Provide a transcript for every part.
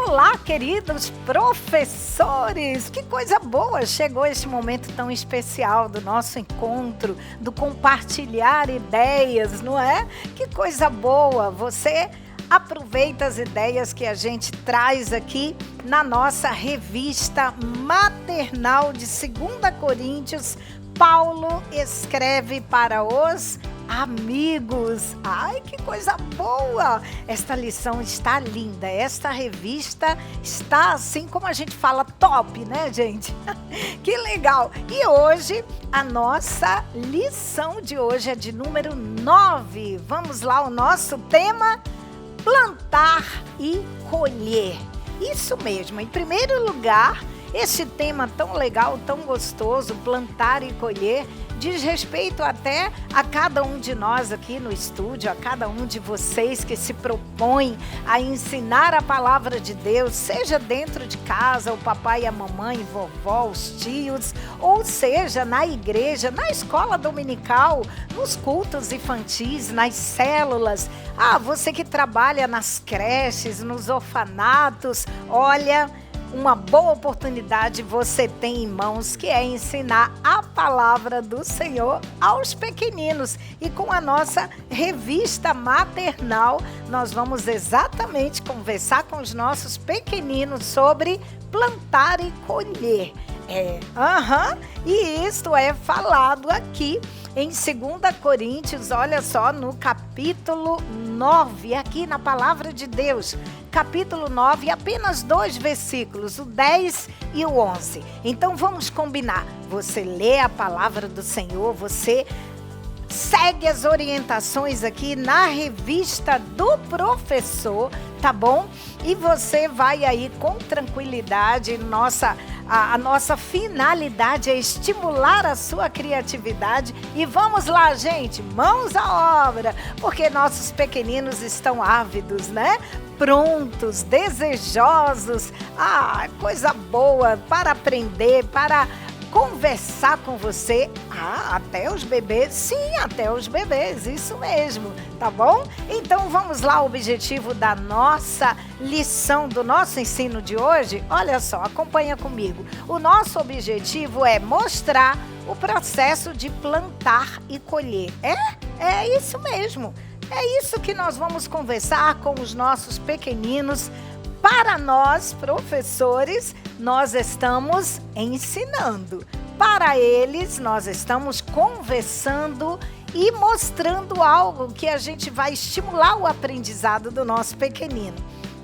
Olá, queridos professores! Que coisa boa! Chegou este momento tão especial do nosso encontro, do compartilhar ideias, não é? Que coisa boa! Você aproveita as ideias que a gente traz aqui na nossa revista maternal de 2 Coríntios. Paulo escreve para os amigos. Ai, que coisa boa! Esta lição está linda. Esta revista está, assim como a gente fala, top, né, gente? Que legal! E hoje, a nossa lição de hoje é de número 9. Vamos lá, o nosso tema: plantar e colher. Isso mesmo. Em primeiro lugar, esse tema tão legal, tão gostoso, plantar e colher, diz respeito até a cada um de nós aqui no estúdio, a cada um de vocês que se propõem a ensinar a palavra de Deus, seja dentro de casa, o papai e a mamãe, vovó, os tios, ou seja, na igreja, na escola dominical, nos cultos infantis, nas células. Você que trabalha nas creches, nos orfanatos, olha, uma boa oportunidade você tem em mãos, que é ensinar a palavra do Senhor aos pequeninos. E com a nossa revista maternal, nós vamos exatamente conversar com os nossos pequeninos sobre plantar e colher. E isto é falado aqui em 2 Coríntios, olha só, no capítulo 9, aqui na palavra de Deus. Capítulo 9, apenas 2 versículos, o 10 e o 11. Então vamos combinar. Você lê a palavra do Senhor, você segue as orientações aqui na revista do professor, tá bom? E você vai aí com tranquilidade. A nossa finalidade é estimular a sua criatividade. E vamos lá, gente, mãos à obra, porque nossos pequeninos estão ávidos, né? Prontos, desejosos. Coisa boa para aprender, para conversar com você. Até os bebês? Sim, até os bebês, isso mesmo, tá bom? Então vamos lá, o objetivo da nossa lição, do nosso ensino de hoje. Olha só, acompanha comigo. O nosso objetivo é mostrar o processo de plantar e colher. É isso mesmo. É isso que nós vamos conversar com os nossos pequeninos. Para nós, professores, nós estamos ensinando. Para eles, nós estamos conversando e mostrando algo que a gente vai estimular o aprendizado do nosso pequenino.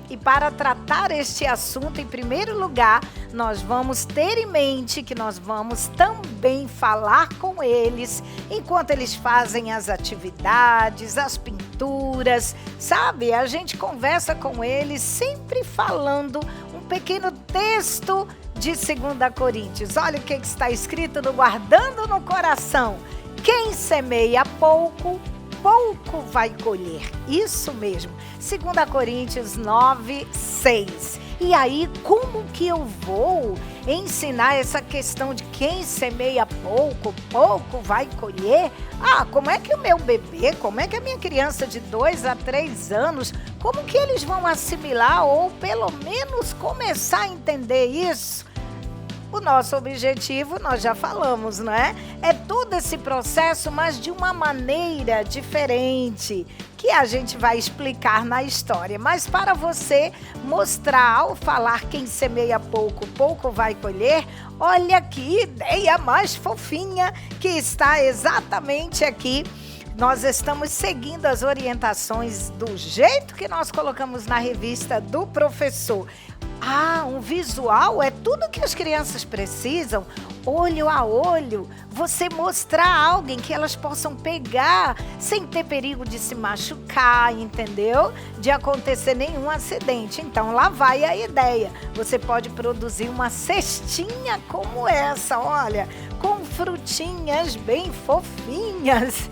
E para tratar este assunto, em primeiro lugar, nós vamos ter em mente que nós vamos também falar com eles enquanto eles fazem as atividades, as pinturas, sabe? A gente conversa com eles sempre falando um pequeno texto de 2 Coríntios. Olha o que está escrito no Guardando no Coração: quem semeia pouco, pouco vai colher. Isso mesmo, 2 Coríntios 9, 6. E aí, como que eu vou ensinar essa questão de quem semeia pouco, pouco vai colher? Como é que o meu bebê, como é que a minha criança de 2 a 3 anos, como que eles vão assimilar ou pelo menos começar a entender isso? O nosso objetivo, nós já falamos, não é? É todo esse processo, mas de uma maneira diferente, que a gente vai explicar na história. Mas para você mostrar, ao falar quem semeia pouco, pouco vai colher, olha que ideia mais fofinha que está exatamente aqui. Nós estamos seguindo as orientações do jeito que nós colocamos na revista do professor. Um visual é tudo que as crianças precisam, olho a olho, você mostrar a alguém que elas possam pegar sem ter perigo de se machucar, entendeu? De acontecer nenhum acidente. Então lá vai a ideia. Você pode produzir uma cestinha como essa, olha, com frutinhas bem fofinhas,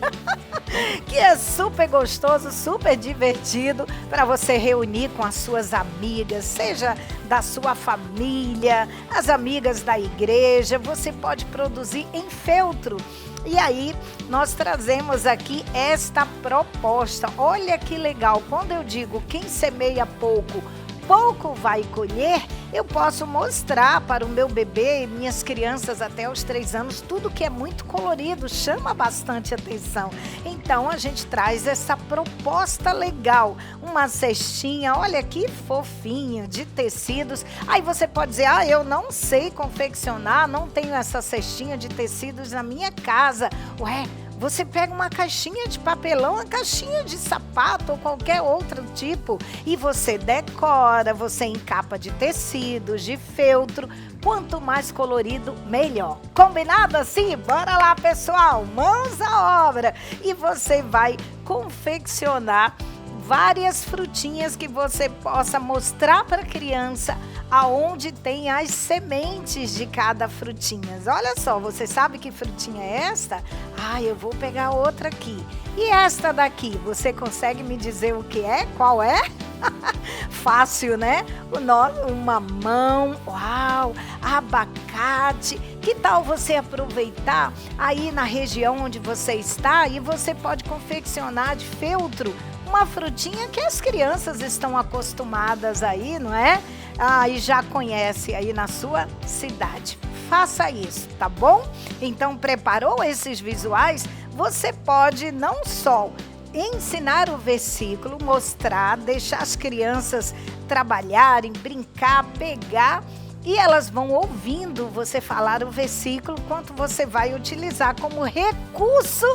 que é super gostoso, super divertido para você reunir com as suas amigas, seja da sua família, as amigas da igreja. Você pode produzir em feltro. E aí, nós trazemos aqui esta proposta. Olha que legal, quando eu digo quem semeia pouco, pouco vai colher, eu posso mostrar para o meu bebê e minhas crianças até os 3 anos tudo que é muito colorido, chama bastante atenção. Então a gente traz essa proposta legal, uma cestinha, olha que fofinha, de tecidos. Aí você pode dizer, eu não sei confeccionar, não tenho essa cestinha de tecidos na minha casa. Ué, você pega uma caixinha de papelão, uma caixinha de sapato ou qualquer outro tipo e você decora, você encapa de tecidos, de feltro. Quanto mais colorido, melhor. Combinado assim? Bora lá, pessoal, mãos à obra. E você vai confeccionar várias frutinhas que você possa mostrar para a criança aonde tem as sementes de cada frutinha. Olha só, você sabe que frutinha é esta? Eu vou pegar outra aqui. E esta daqui, você consegue me dizer o que é? Qual é? Fácil, né? O mamão, uau, abacate. Que tal você aproveitar aí na região onde você está e você pode confeccionar de feltro uma frutinha que as crianças estão acostumadas aí, não é? E já conhece aí na sua cidade. Faça isso, tá bom? Então, preparou esses visuais? Você pode não só ensinar o versículo, mostrar, deixar as crianças trabalharem, brincar, pegar, e elas vão ouvindo você falar o versículo, quanto você vai utilizar como recurso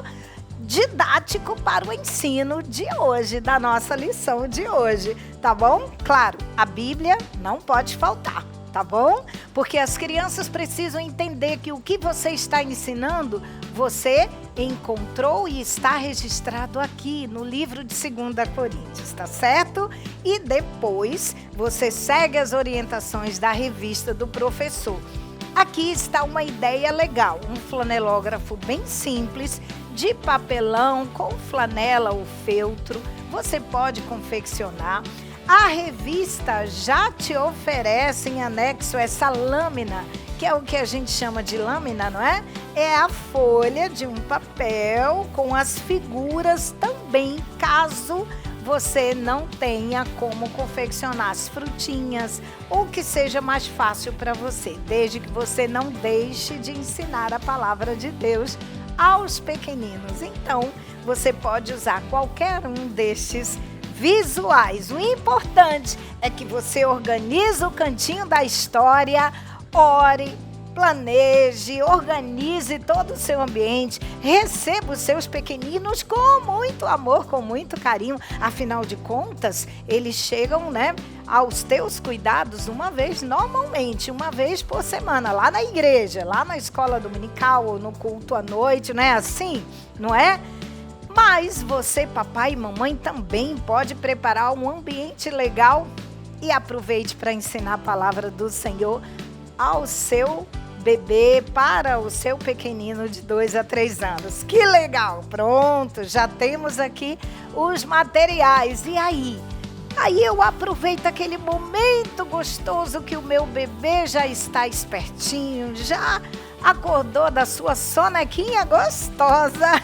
didático para o ensino de hoje, da nossa lição de hoje, tá bom? Claro, a Bíblia não pode faltar, tá bom? Porque as crianças precisam entender que o que você está ensinando, você encontrou e está registrado aqui no livro de 2 Coríntios, tá certo? E depois você segue as orientações da revista do professor. Aqui está uma ideia legal, um flanelógrafo bem simples, de papelão, com flanela ou feltro, você pode confeccionar. A revista já te oferece em anexo essa lâmina, que é o que a gente chama de lâmina, não é? É a folha de um papel com as figuras também, caso você não tenha como confeccionar as frutinhas ou que seja mais fácil para você, desde que você não deixe de ensinar a palavra de Deus aos pequeninos. Então, você pode usar qualquer um destes visuais. O importante é que você organize o cantinho da história, ore, planeje, organize todo o seu ambiente, receba os seus pequeninos com muito amor, com muito carinho. Afinal de contas, eles chegam, aos teus cuidados normalmente uma vez por semana, lá na igreja, lá na escola dominical ou no culto à noite, não é assim? Não é? Mas você, papai e mamãe, também pode preparar um ambiente legal e aproveite para ensinar a palavra do Senhor ao seu bebê, para o seu pequenino de 2 a 3 anos. Que legal! Pronto, já temos aqui os materiais. E aí? Aí eu aproveito aquele momento gostoso que o meu bebê já está espertinho, já acordou da sua sonequinha gostosa.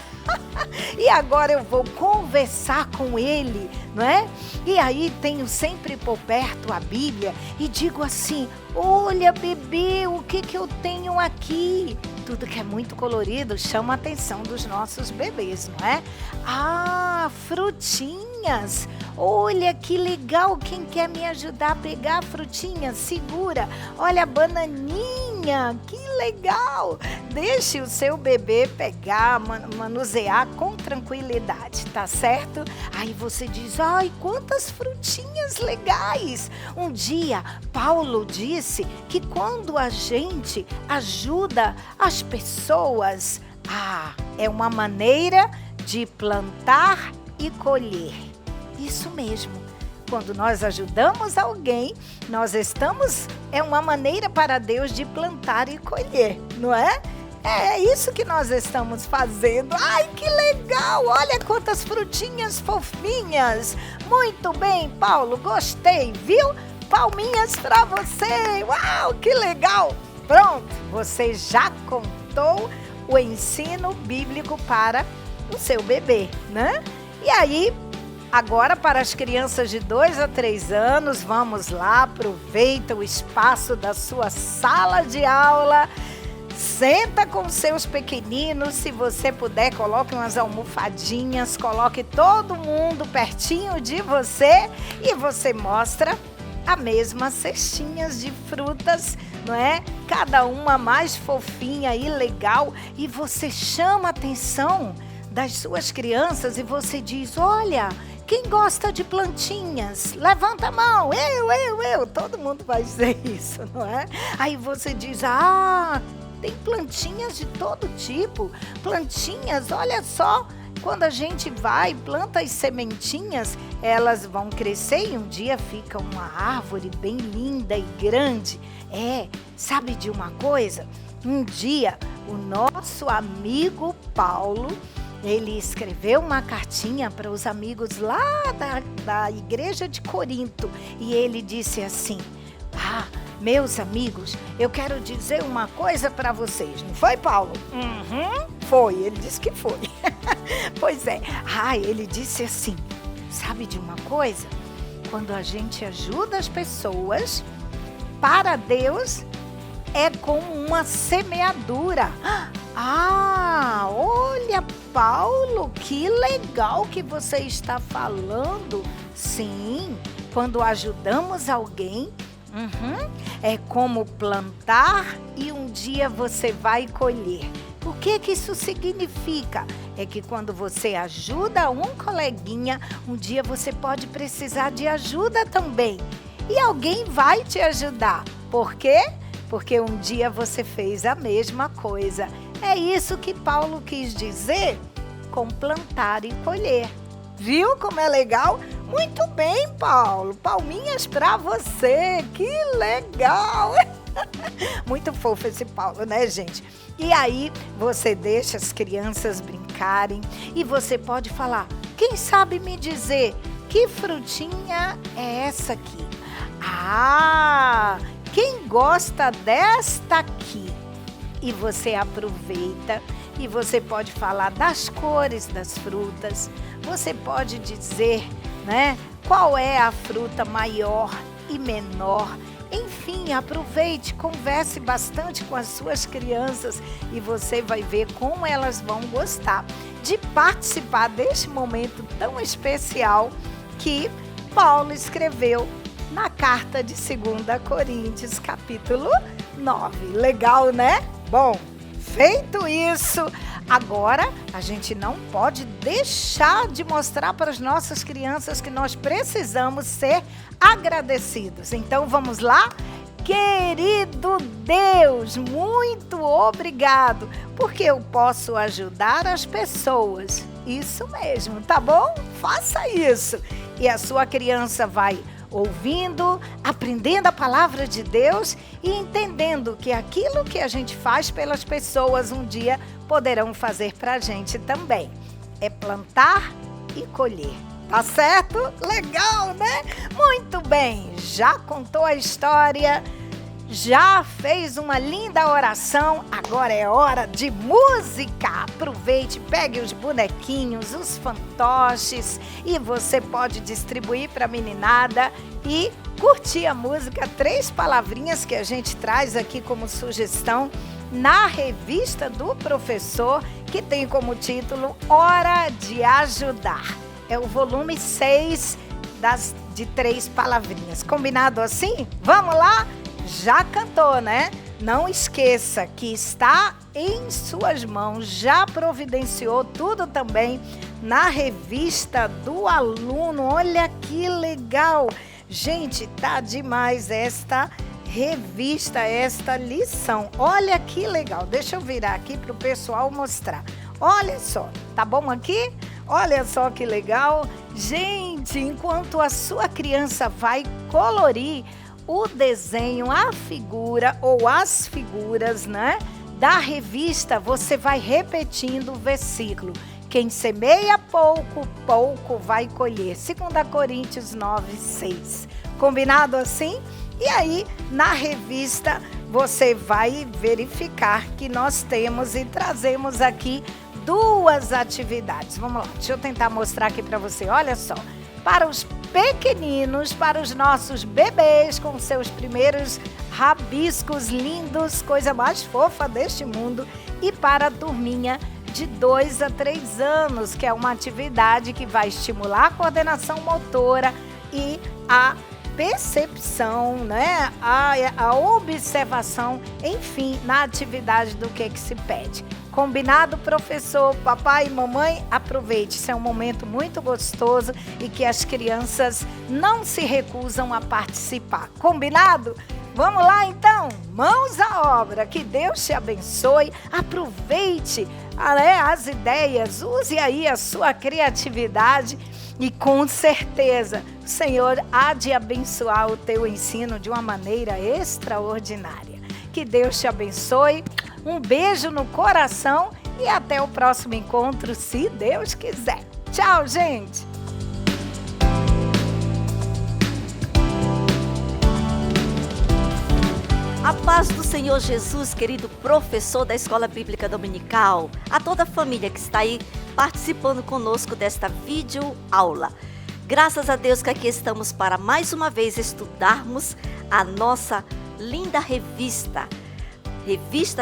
E agora eu vou conversar com ele, não é? E aí tenho sempre por perto a Bíblia e digo assim: olha, bebê, o que eu tenho aqui? Tudo que é muito colorido chama a atenção dos nossos bebês, não é? Frutinhas. Olha que legal, quem quer me ajudar a pegar frutinhas? Segura. Olha a bananinha, que legal. Deixe o seu bebê pegar, manusear com tranquilidade, tá certo? Aí você diz: ai, quantas frutinhas legais. Um dia, Paulo disse que quando a gente ajuda as pessoas, é uma maneira de plantar e colher. Isso mesmo. Quando nós ajudamos alguém, é uma maneira para Deus de plantar e colher, não é? É isso que nós estamos fazendo. Ai, que legal! Olha quantas frutinhas fofinhas. Muito bem, Paulo, gostei, viu? Palminhas para você. Uau, que legal! Pronto, você já contou o ensino bíblico para o seu bebê, né? E aí, Agora, para as crianças de 2 a 3 anos, vamos lá, aproveita o espaço da sua sala de aula. Senta com seus pequeninos, se você puder, coloque umas almofadinhas, coloque todo mundo pertinho de você e você mostra a mesma cestinhas de frutas, não é? Cada uma mais fofinha e legal, e você chama a atenção das suas crianças e você diz: olha, quem gosta de plantinhas? Levanta a mão, eu. Todo mundo vai dizer isso, não é? Aí você diz: tem plantinhas de todo tipo, plantinhas, olha só. Quando a gente vai, planta as sementinhas, elas vão crescer e um dia fica uma árvore bem linda e grande. Sabe de uma coisa? Um dia, o nosso amigo Paulo, ele escreveu uma cartinha para os amigos lá da igreja de Corinto. E ele disse assim: meus amigos, eu quero dizer uma coisa para vocês. Não foi, Paulo? Foi, ele disse que foi. Pois é. Ele disse assim: sabe de uma coisa? Quando a gente ajuda as pessoas, para Deus, é como uma semeadura. Olha, Paulo, que legal que você está falando. Sim, quando ajudamos alguém, é como plantar e um dia você vai colher. O que isso significa? É que quando você ajuda um coleguinha, um dia você pode precisar de ajuda também. E alguém vai te ajudar. Por quê? Porque um dia você fez a mesma coisa. É isso que Paulo quis dizer com plantar e colher. Viu como é legal? Muito bem, Paulo. Palminhas para você. Que legal. Muito fofo esse Paulo, né, gente? E aí, você deixa as crianças brincarem e você pode falar: quem sabe me dizer que frutinha é essa aqui? Quem gosta desta aqui? E você aproveita e você pode falar das cores das frutas. Você pode dizer, né, qual é a fruta maior e menor. Enfim, aproveite, converse bastante com as suas crianças e você vai ver como elas vão gostar de participar deste momento tão especial que Paulo escreveu na carta de 2 Coríntios, capítulo 9. Legal, né? Bom, feito isso, agora a gente não pode deixar de mostrar para as nossas crianças que nós precisamos ser agradecidos. Então vamos lá? Querido Deus, muito obrigado, porque eu posso ajudar as pessoas. Isso mesmo, tá bom? Faça isso. E a sua criança vai ouvindo, aprendendo a palavra de Deus e entendendo que aquilo que a gente faz pelas pessoas um dia poderão fazer para a gente também. É plantar e colher. Tá certo? Legal, né? Muito bem. Já contou a história, já fez uma linda oração, agora é hora de música. Aproveite, pegue os bonequinhos, os fantoches e você pode distribuir para a meninada e curtir a música 3 palavrinhas que a gente traz aqui como sugestão na revista do professor, que tem como título Hora de Ajudar. É o volume 6 de 3 palavrinhas. Combinado assim? Vamos lá? Já cantou, né? Não esqueça que está em suas mãos, já providenciou tudo também na revista do aluno. Olha que legal! Gente, tá demais esta revista, esta lição. Olha que legal! Deixa eu virar aqui para o pessoal mostrar. Olha só, tá bom aqui? Olha só que legal! Gente, enquanto a sua criança vai colorir o desenho, a figura ou as figuras, né, da revista, você vai repetindo o versículo. Quem semeia pouco, pouco vai colher. 2 Coríntios 9, 6. Combinado assim? E aí, na revista, você vai verificar que nós temos e trazemos aqui 2 atividades. Vamos lá, deixa eu tentar mostrar aqui para você. Olha só. para os pequeninos, para os nossos bebês com seus primeiros rabiscos lindos, coisa mais fofa deste mundo, e para a turminha de 2 a 3 anos, que é uma atividade que vai estimular a coordenação motora e a percepção, né? A observação, enfim, na atividade do que se pede. Combinado, professor? Papai e mamãe, aproveite, isso é um momento muito gostoso e que as crianças não se recusam a participar. Combinado? Vamos lá então, mãos à obra, que Deus te abençoe, aproveite as ideias, use aí a sua criatividade e com certeza o Senhor há de abençoar o teu ensino de uma maneira extraordinária. Que Deus te abençoe, um beijo no coração e até o próximo encontro, se Deus quiser. Tchau, gente! A paz do Senhor Jesus, querido professor da Escola Bíblica Dominical, a toda a família que está aí participando conosco desta videoaula. Graças a Deus que aqui estamos para mais uma vez estudarmos a nossa linda revista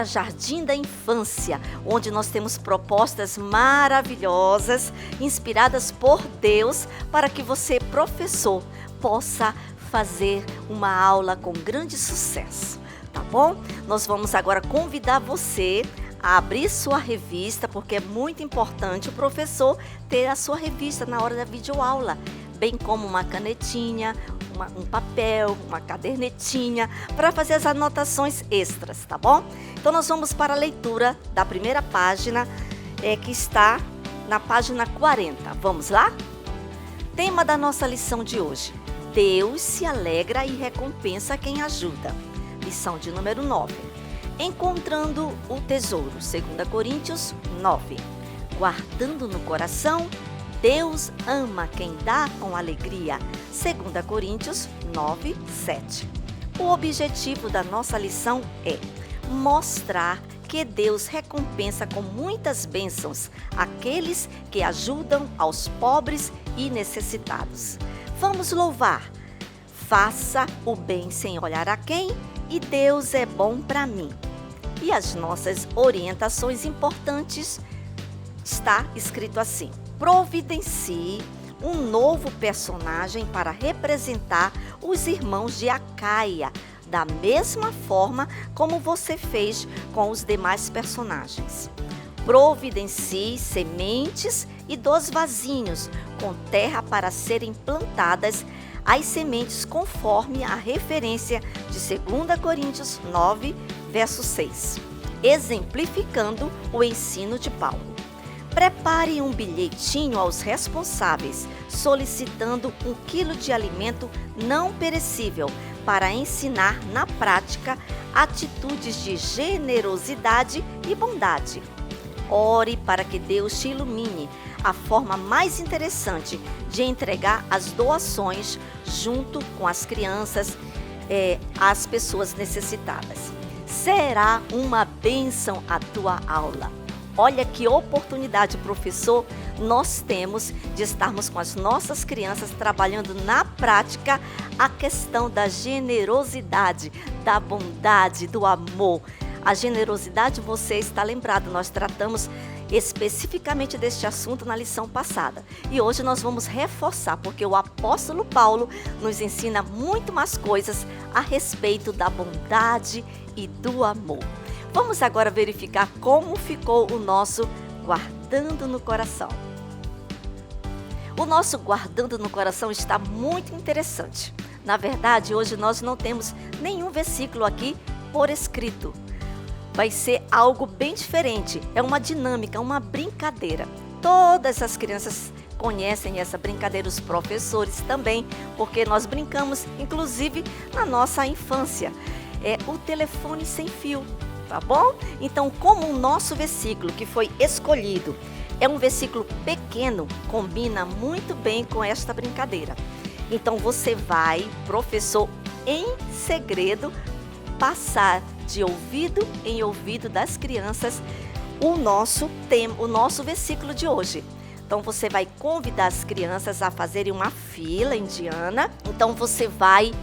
Jardim da Infância, onde nós temos propostas maravilhosas, inspiradas por Deus, para que você, professor, possa fazer uma aula com grande sucesso. Tá bom? Nós vamos agora convidar você a abrir sua revista, porque é muito importante o professor ter a sua revista na hora da videoaula, bem como uma canetinha, um papel, uma cadernetinha, para fazer as anotações extras, tá bom? Então nós vamos para a leitura da primeira página, que está na página 40. Vamos lá? Tema da nossa lição de hoje: Deus se alegra e recompensa quem ajuda. Lição de número 9. Encontrando o tesouro, 2 Coríntios 9. Guardando no coração, Deus ama quem dá com alegria, 2 Coríntios 9, 7. O objetivo da nossa lição é mostrar que Deus recompensa com muitas bênçãos aqueles que ajudam aos pobres e necessitados. Vamos louvar. Faça o bem sem olhar a quem, e Deus é bom para mim. E as nossas orientações importantes está escrito assim: providencie um novo personagem para representar os irmãos de Acaia, da mesma forma como você fez com os demais personagens. Providencie sementes e 2 vasinhos com terra para serem plantadas as sementes conforme a referência de 2 Coríntios 9, verso 6, exemplificando o ensino de Paulo. Prepare um bilhetinho aos responsáveis, solicitando 1 quilo de alimento não perecível para ensinar na prática atitudes de generosidade e bondade. Ore para que Deus te ilumine a forma mais interessante de entregar as doações junto com as crianças, às pessoas necessitadas. Será uma bênção a tua aula. Olha que oportunidade, professor, nós temos de estarmos com as nossas crianças trabalhando na prática a questão da generosidade, da bondade, do amor. A generosidade, você está lembrado, nós tratamos especificamente deste assunto na lição passada. E hoje nós vamos reforçar, porque o apóstolo Paulo nos ensina muito mais coisas a respeito da bondade e do amor. Vamos agora verificar como ficou o nosso Guardando no Coração. O nosso Guardando no Coração está muito interessante. Na verdade, hoje nós não temos nenhum versículo aqui por escrito. Vai ser algo bem diferente, é uma dinâmica, uma brincadeira. Todas as crianças conhecem essa brincadeira, os professores também, porque nós brincamos, inclusive, na nossa infância. É o telefone sem fio, tá bom? Então, como o nosso versículo que foi escolhido é um versículo pequeno, combina muito bem com esta brincadeira. Então, você vai, professor, em segredo, passar de ouvido em ouvido das crianças o nosso versículo de hoje. Então você vai convidar as crianças a fazerem uma fila indiana. Então você vai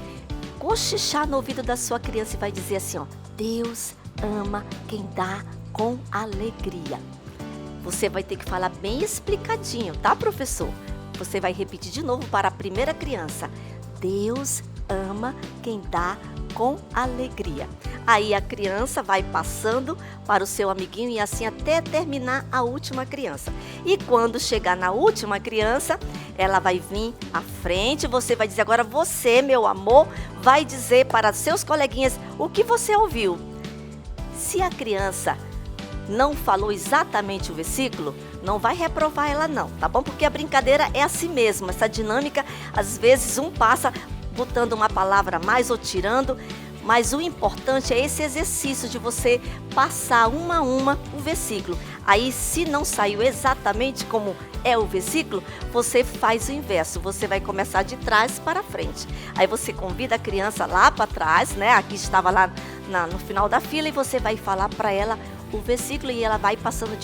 cochichar no ouvido da sua criança e vai dizer assim, ó: Deus ama quem dá com alegria. Você vai ter que falar bem explicadinho, tá, professor? Você vai repetir de novo para a primeira criança: Deus ama quem dá com alegria. Aí a criança vai passando para o seu amiguinho e assim até terminar a última criança. E quando chegar na última criança, ela vai vir à frente, você vai dizer: agora você, meu amor, vai dizer para seus coleguinhas o que você ouviu. Se a criança não falou exatamente o versículo, não vai reprovar ela não, tá bom? Porque a brincadeira é assim mesmo, essa dinâmica, às vezes um passa botando uma palavra a mais ou tirando, mas o importante é esse exercício de você passar uma a uma o versículo. Aí, se não saiu exatamente como é o versículo, você faz o inverso, você vai começar de trás para frente. Aí você convida a criança lá para trás, né? Aqui estava lá no final da fila, e você vai falar para ela o versículo e ela vai passando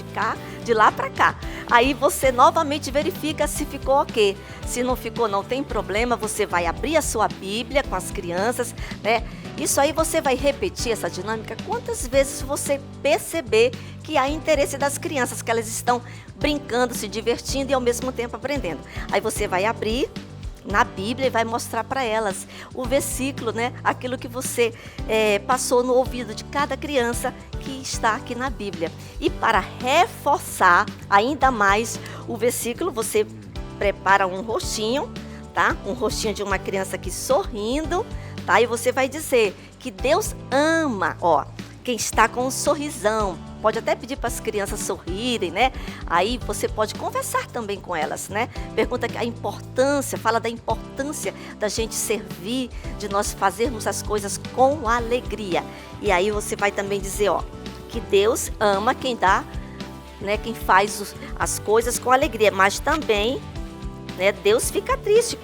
de lá para cá. Aí você novamente verifica se ficou ok. Se não ficou, não tem problema, você vai abrir a sua Bíblia com as crianças, né? Isso aí você vai repetir essa dinâmica quantas vezes você perceber que há interesse das crianças, que elas estão brincando, se divertindo e ao mesmo tempo aprendendo. Aí você vai abrir na Bíblia e vai mostrar para elas o versículo, né? Aquilo que você passou no ouvido de cada criança que está aqui na Bíblia. E para reforçar ainda mais o versículo, você prepara um rostinho, tá? Um rostinho de uma criança aqui sorrindo, tá? E você vai dizer que Deus ama, ó, quem está com um sorrisão. Pode até pedir para as crianças sorrirem, né? Aí você pode conversar também com elas, né? Pergunta a importância, fala da importância da gente servir, de nós fazermos as coisas com alegria. E aí você vai também dizer, ó, que Deus ama quem dá, né? Quem faz as coisas com alegria. Mas também, né? Deus fica triste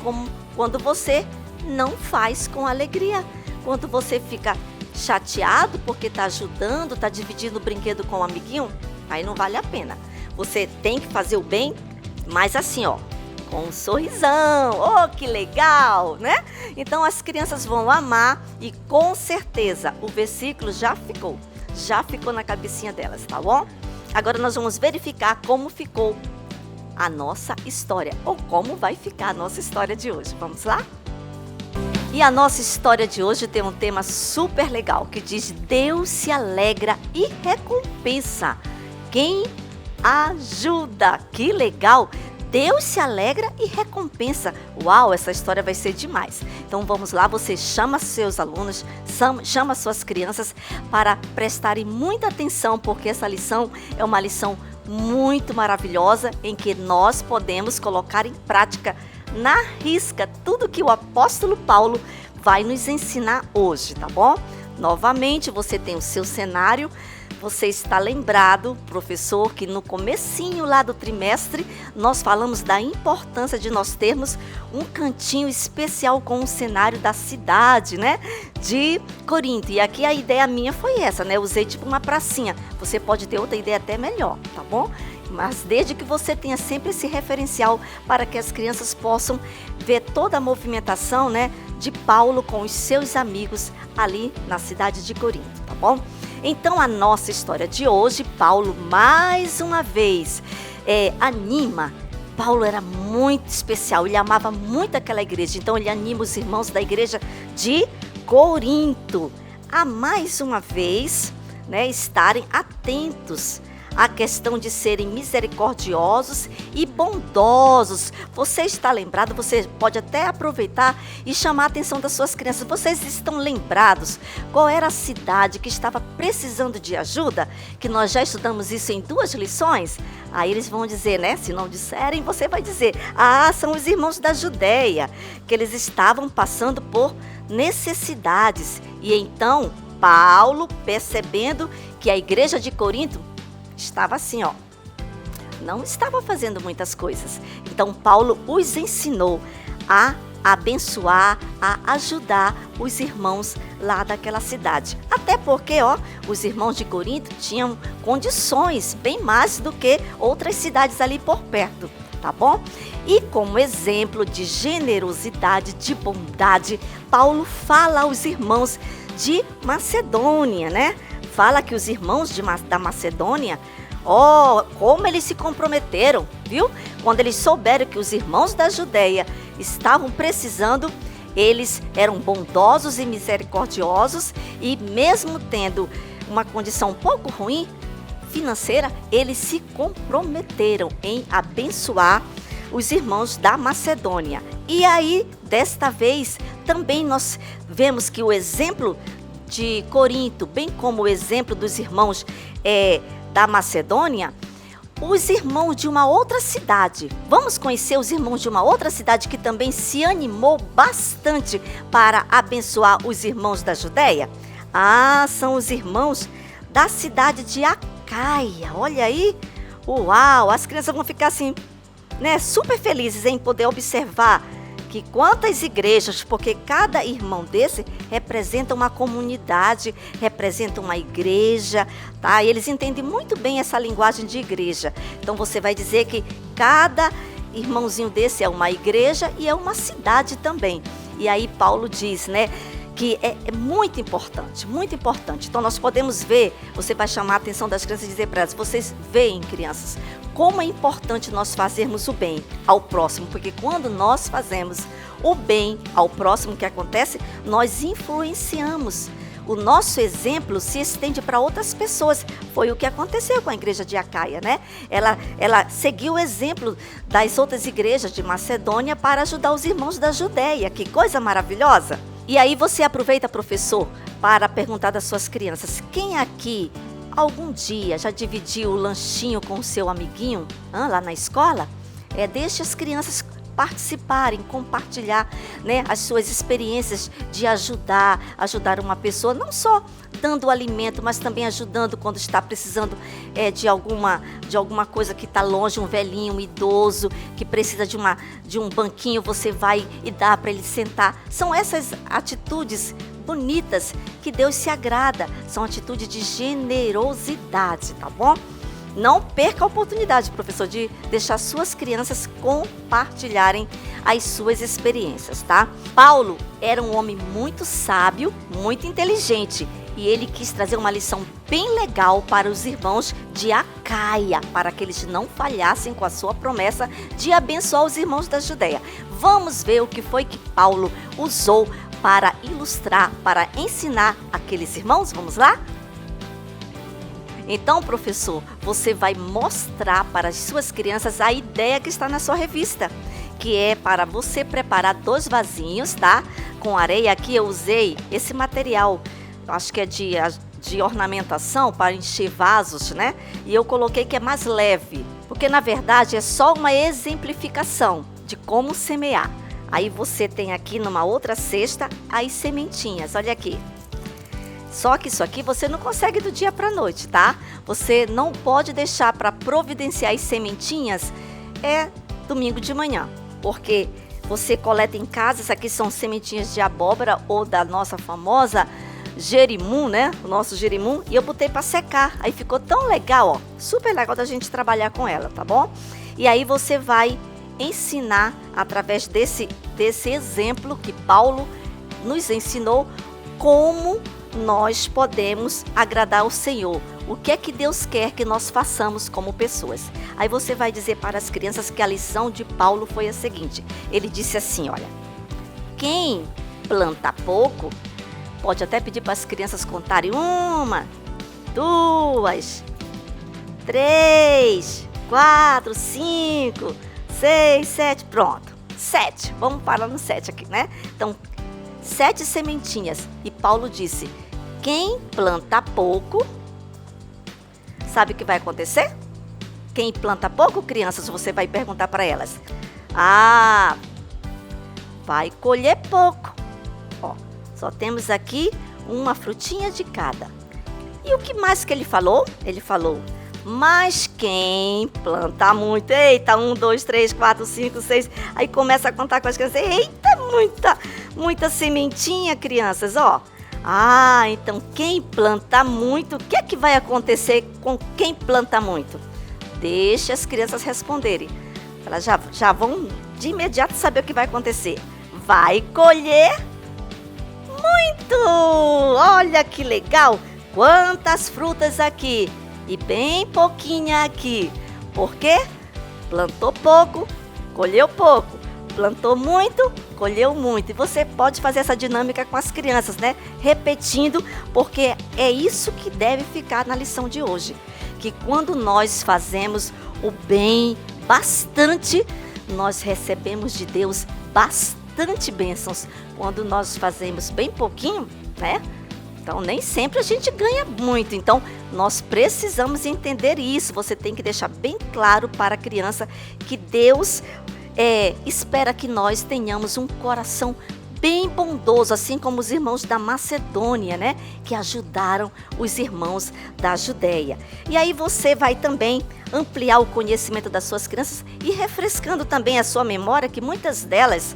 quando você não faz com alegria. Quando você fica chateado porque está ajudando, está dividindo o brinquedo com o amiguinho, aí não vale a pena. Você tem que fazer o bem, mas assim, ó, com um sorrisão. Oh, que legal, né? Então as crianças vão amar e com certeza o versículo já ficou na cabecinha delas, tá bom? Agora nós vamos verificar como ficou a nossa história, ou como vai ficar a nossa história de hoje. Vamos lá? E a nossa história de hoje tem um tema super legal, que diz: Deus se alegra e recompensa quem ajuda. Que legal! Deus se alegra e recompensa. Uau, essa história vai ser demais. Então vamos lá, você chama seus alunos, chama suas crianças para prestarem muita atenção, porque essa lição é uma lição muito maravilhosa em que nós podemos colocar em prática na risca tudo que o apóstolo Paulo vai nos ensinar hoje, tá bom? Novamente, você tem o seu cenário. Você está lembrado, professor, que no comecinho lá do trimestre nós falamos da importância de nós termos um cantinho especial com o cenário da cidade, né? De Corinto. E aqui a ideia minha foi essa, né? Eu usei tipo uma pracinha. Você pode ter outra ideia até melhor, tá bom? Mas desde que você tenha sempre esse referencial para que as crianças possam ver toda a movimentação, né, de Paulo com os seus amigos ali na cidade de Corinto, tá bom? Então a nossa história de hoje, Paulo mais uma vez anima. Paulo era muito especial, ele amava muito aquela igreja, então ele anima os irmãos da igreja de Corinto a mais uma vez, né, estarem atentos a questão de serem misericordiosos e bondosos. Você está lembrado? Você pode até aproveitar e chamar a atenção das suas crianças. Vocês estão lembrados qual era a cidade que estava precisando de ajuda? Que nós já estudamos isso em 2 lições? Aí eles vão dizer, né? Se não disserem, você vai dizer: ah, são os irmãos da Judeia, que eles estavam passando por necessidades. E então, Paulo, percebendo que a igreja de Corinto estava assim, ó, não estava fazendo muitas coisas. Então Paulo os ensinou a abençoar, a ajudar os irmãos lá daquela cidade. Até porque, ó, os irmãos de Corinto tinham condições bem mais do que outras cidades ali por perto. tá bom? E como exemplo de generosidade, de bondade, Paulo fala aos irmãos de Macedônia, né? Fala que os irmãos da Macedônia, como eles se comprometeram, viu? Quando eles souberam que os irmãos da Judeia estavam precisando, eles eram bondosos e misericordiosos, e mesmo tendo uma condição um pouco ruim financeira, eles se comprometeram em abençoar os irmãos da Macedônia. E aí, desta vez, também nós vemos que o exemplo de Corinto, bem como o exemplo dos irmãos da Macedônia, os irmãos de uma outra cidade. Vamos conhecer os irmãos de uma outra cidade que também se animou bastante para abençoar os irmãos da Judeia? São os irmãos da cidade de Acaia. Olha aí, uau, as crianças vão ficar assim, né, super felizes em poder observar que quantas igrejas, porque cada irmão desse representa uma comunidade, representa uma igreja, tá? E eles entendem muito bem essa linguagem de igreja. Então você vai dizer que cada irmãozinho desse é uma igreja e é uma cidade também. E aí Paulo diz, né, que é muito importante, muito importante. Então nós podemos ver, você vai chamar a atenção das crianças e dizer para elas, vocês veem, crianças, como é importante nós fazermos o bem ao próximo, porque quando nós fazemos o bem ao próximo, o que acontece? Nós influenciamos. O nosso exemplo se estende para outras pessoas. Foi o que aconteceu com a igreja de Acaia, né? Ela seguiu o exemplo das outras igrejas de Macedônia para ajudar os irmãos da Judeia. Que coisa maravilhosa! E aí você aproveita, professor, para perguntar das suas crianças, quem aqui algum dia já dividiu o lanchinho com o seu amiguinho lá na escola? Deixe as crianças participarem, compartilhar, né, as suas experiências de ajudar uma pessoa, não só dando o alimento, mas também ajudando quando está precisando de alguma coisa que está longe, um velhinho, um idoso, que precisa de um banquinho, você vai e dá para ele sentar. São essas atitudes bonitas que Deus se agrada, são atitudes de generosidade, tá bom? Não perca a oportunidade, professor, de deixar suas crianças compartilharem as suas experiências, tá? Paulo era um homem muito sábio, muito inteligente, e ele quis trazer uma lição bem legal para os irmãos de Acaia, para que eles não falhassem com a sua promessa de abençoar os irmãos da Judeia. Vamos ver o que foi que Paulo usou para ilustrar, para ensinar aqueles irmãos? Vamos lá? Então, professor, você vai mostrar para as suas crianças a ideia que está na sua revista, que é para você preparar 2 vasinhos, tá? Com areia. Aqui eu usei esse material, acho que é de ornamentação para encher vasos, né? E eu coloquei que é mais leve, porque na verdade é só uma exemplificação de como semear. Aí você tem aqui numa outra cesta as sementinhas, olha aqui. Só que isso aqui você não consegue do dia para a noite, tá? Você não pode deixar para providenciar as sementinhas domingo de manhã, porque você coleta em casa. Isso aqui são sementinhas de abóbora ou da nossa famosa jerimum, né? O nosso jerimum. E eu botei para secar. Aí ficou tão legal, ó. Super legal da gente trabalhar com ela, tá bom? E aí você vai ensinar através desse exemplo que Paulo nos ensinou como nós podemos agradar o Senhor. O que é que Deus quer que nós façamos como pessoas? Aí você vai dizer para as crianças que a lição de Paulo foi a seguinte. Ele disse assim, olha, quem planta pouco, pode até pedir para as crianças contarem 1, 2, 3, 4, 5, 6, 7, pronto. 7, vamos parar no 7 aqui, né? Então, 7 sementinhas. E Paulo disse, quem planta pouco, sabe o que vai acontecer? Quem planta pouco, crianças, você vai perguntar para elas. Vai colher pouco. Ó, só temos aqui uma frutinha de cada. E o que mais que ele falou? Ele falou, mas quem planta muito, eita, 1, 2, 3, 4, 5, 6, aí começa a contar com as crianças, eita, muita sementinha, crianças, ó. Então quem planta muito, o que é que vai acontecer com quem planta muito? Deixa as crianças responderem. Elas já vão de imediato saber o que vai acontecer. Vai colher muito! Olha que legal! Quantas frutas aqui e bem pouquinha aqui. Por quê? Plantou pouco, colheu pouco. Plantou muito, colheu muito. E você pode fazer essa dinâmica com as crianças, né? Repetindo, porque é isso que deve ficar na lição de hoje. Que quando nós fazemos o bem bastante, nós recebemos de Deus bastante bênçãos. Quando nós fazemos bem pouquinho, né? Então, nem sempre a gente ganha muito. Então, nós precisamos entender isso. Você tem que deixar bem claro para a criança que Deus espera que nós tenhamos um coração bem bondoso, assim como os irmãos da Macedônia, né? Que ajudaram os irmãos da Judéia. E aí você vai também ampliar o conhecimento das suas crianças e refrescando também a sua memória, que muitas delas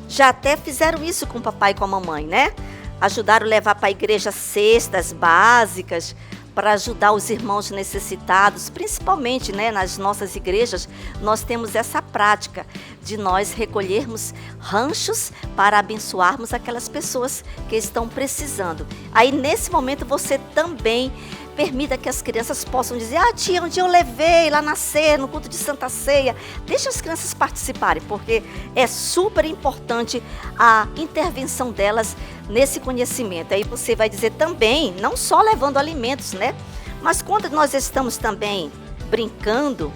já até fizeram isso com o papai e com a mamãe, né? Ajudaram a levar para a igreja cestas básicas para ajudar os irmãos necessitados, principalmente, né, nas nossas igrejas, nós temos essa prática de nós recolhermos ranchos para abençoarmos aquelas pessoas que estão precisando. Aí, nesse momento, você também permita que as crianças possam dizer: ah, tia, onde eu levei lá na ceia, no culto de Santa Ceia. Deixa as crianças participarem, porque é super importante a intervenção delas nesse conhecimento. Aí você vai dizer também, não só levando alimentos, né? Mas quando nós estamos também brincando,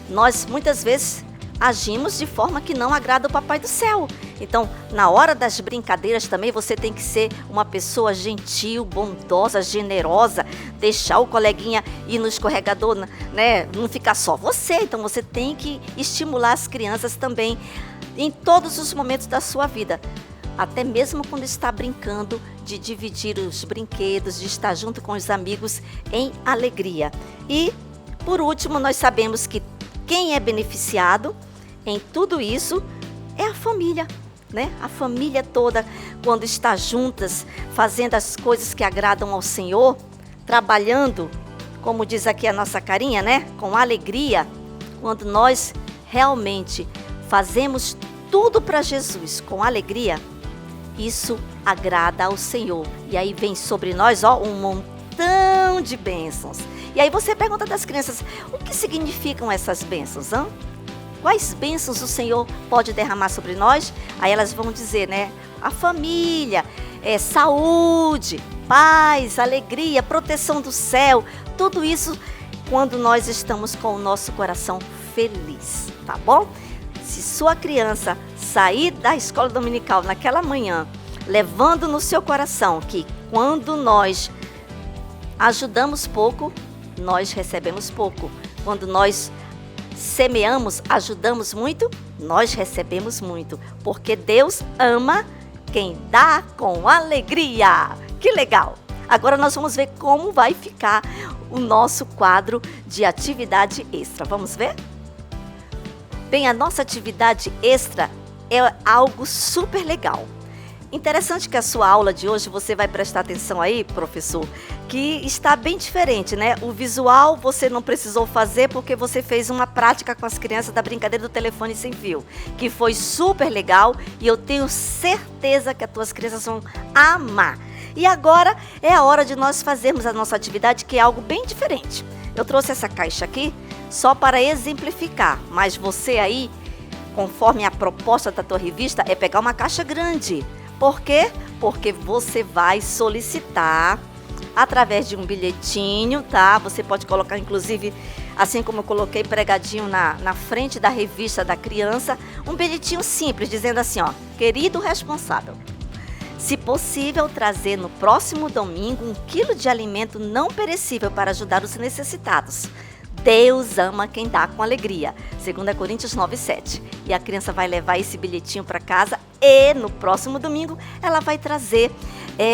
nós muitas vezes agimos de forma que não agrada o Papai do Céu. Então, na hora das brincadeiras também, você tem que ser uma pessoa gentil, bondosa, generosa, deixar o coleguinha ir no escorregador, né? Não ficar só você. Então, você tem que estimular as crianças também em todos os momentos da sua vida. Até mesmo quando está brincando, de dividir os brinquedos, de estar junto com os amigos em alegria. E, por último, nós sabemos que quem é beneficiado em tudo isso é a família, né? A família toda, quando está juntas, fazendo as coisas que agradam ao Senhor, trabalhando, como diz aqui a nossa carinha, né? Com alegria, quando nós realmente fazemos tudo para Jesus com alegria, isso agrada ao Senhor. E aí vem sobre nós, um montão de bênçãos. E aí você pergunta das crianças, o que significam essas bênçãos, hein? Quais bênçãos o Senhor pode derramar sobre nós? Aí elas vão dizer, né? A família, saúde, paz, alegria, proteção do céu. Tudo isso quando nós estamos com o nosso coração feliz, tá bom? Se sua criança sair da escola dominical naquela manhã, levando no seu coração que quando nós ajudamos pouco, nós recebemos pouco. Quando nós semeamos, ajudamos muito, nós recebemos muito. Porque Deus ama quem dá com alegria. Que legal! Agora nós vamos ver como vai ficar o nosso quadro de atividade extra. Vamos ver? Bem, a nossa atividade extra é algo super legal. Interessante que a sua aula de hoje, você vai prestar atenção aí, professor, que está bem diferente, né? O visual você não precisou fazer porque você fez uma prática com as crianças da brincadeira do telefone sem fio, que foi super legal e eu tenho certeza que as tuas crianças vão amar. E agora é a hora de nós fazermos a nossa atividade, que é algo bem diferente. Eu trouxe essa caixa aqui só para exemplificar, mas você aí, conforme a proposta da tua revista, é pegar uma caixa grande. Por quê? Porque você vai solicitar através de um bilhetinho, tá? Você pode colocar, inclusive, assim como eu coloquei pregadinho na frente da revista da criança, um bilhetinho simples, dizendo assim, ó: querido responsável, se possível, trazer no próximo domingo 1 quilo de alimento não perecível para ajudar os necessitados. Deus ama quem dá com alegria. 2 Coríntios 9:7. E a criança vai levar esse bilhetinho para casa e no próximo domingo ela vai trazer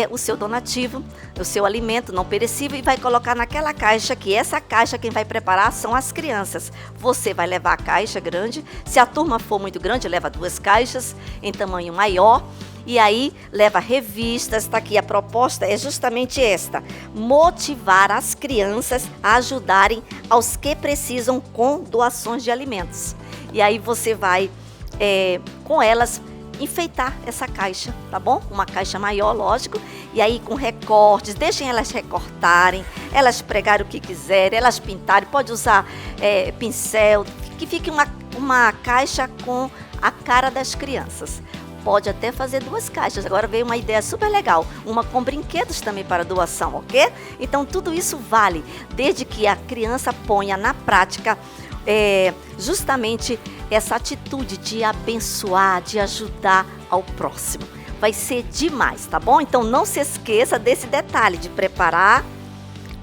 o seu donativo, o seu alimento não perecível e vai colocar naquela caixa, que essa caixa quem vai preparar são as crianças. Você vai levar a caixa grande, se a turma for muito grande, leva 2 caixas em tamanho maior. E aí leva revistas, está aqui, a proposta é justamente esta: motivar as crianças a ajudarem aos que precisam com doações de alimentos. E aí você vai com elas enfeitar essa caixa, tá bom? Uma caixa maior, lógico, e aí com recortes, deixem elas recortarem, elas pregarem o que quiserem, elas pintarem, pode usar pincel, que fique uma caixa com a cara das crianças. Pode até fazer 2 caixas. Agora veio uma ideia super legal, uma com brinquedos também para doação, ok? Então tudo isso vale, desde que a criança ponha na prática justamente essa atitude de abençoar, de ajudar ao próximo. Vai ser demais, tá bom? Então não se esqueça desse detalhe de preparar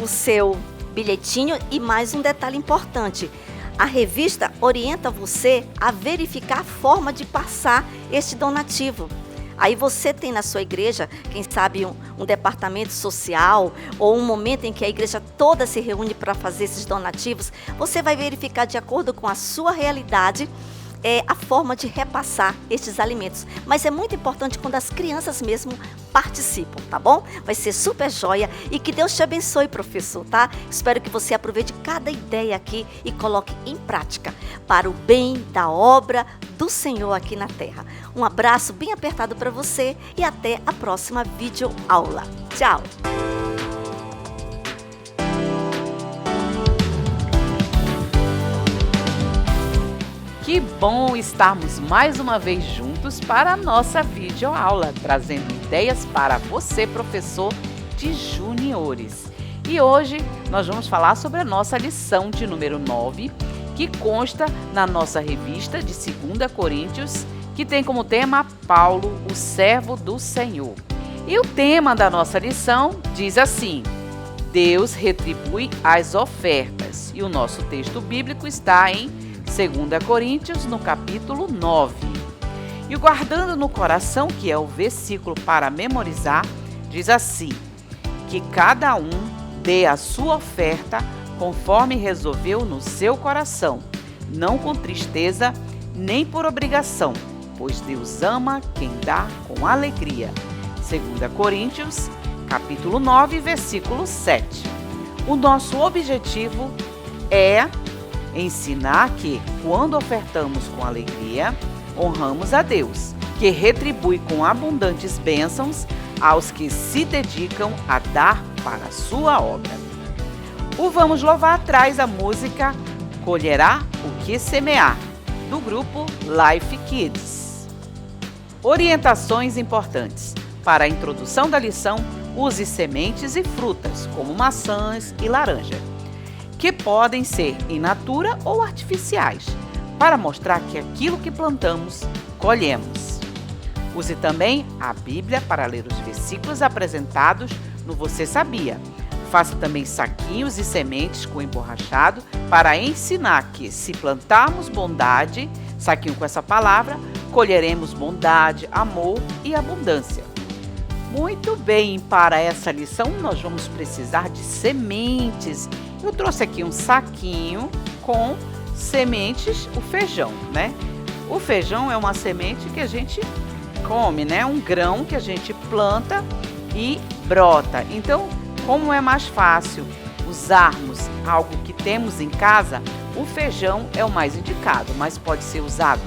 o seu bilhetinho. E mais um detalhe importante: a revista orienta você a verificar a forma de passar este donativo. Aí você tem na sua igreja, quem sabe um departamento social ou um momento em que a igreja toda se reúne para fazer esses donativos. Você vai verificar de acordo com a sua realidade a forma de repassar estes alimentos. Mas é muito importante quando as crianças mesmo participam, tá bom? Vai ser super joia e que Deus te abençoe, professor, tá? Espero que você aproveite cada ideia aqui e coloque em prática para o bem da obra do Senhor aqui na Terra. Um abraço bem apertado para você e até a próxima videoaula. Tchau! Que bom estarmos mais uma vez juntos para a nossa videoaula, trazendo ideias para você, professor de juniores. E hoje nós vamos falar sobre a nossa lição de número 9, que consta na nossa revista de 2 Coríntios, que tem como tema Paulo, o servo do Senhor. E o tema da nossa lição diz assim: Deus retribui as ofertas. E o nosso texto bíblico está em 2 Coríntios, no capítulo 9. E o guardando no coração, que é o versículo para memorizar, diz assim: que cada um dê a sua oferta conforme resolveu no seu coração, não com tristeza nem por obrigação, pois Deus ama quem dá com alegria. 2 Coríntios, capítulo 9, versículo 7. O nosso objetivo é ensinar que, quando ofertamos com alegria, honramos a Deus, que retribui com abundantes bênçãos aos que se dedicam a dar para a sua obra. O Vamos Louvar traz a música Colherá o que Semear, do grupo Life Kids. Orientações importantes. Para a introdução da lição, use sementes e frutas, como maçãs e laranja, que podem ser in natura ou artificiais, para mostrar que aquilo que plantamos, colhemos. Use também a Bíblia para ler os versículos apresentados no Você Sabia. Faça também saquinhos e sementes com emborrachado para ensinar que, se plantarmos bondade, saquinho com essa palavra, colheremos bondade, amor e abundância. Muito bem, para essa lição nós vamos precisar de sementes. Eu trouxe aqui um saquinho com sementes, o feijão, né? O feijão é uma semente que a gente come, né? Um grão que a gente planta e brota. Então, como é mais fácil usarmos algo que temos em casa, o feijão é o mais indicado, mas pode ser usado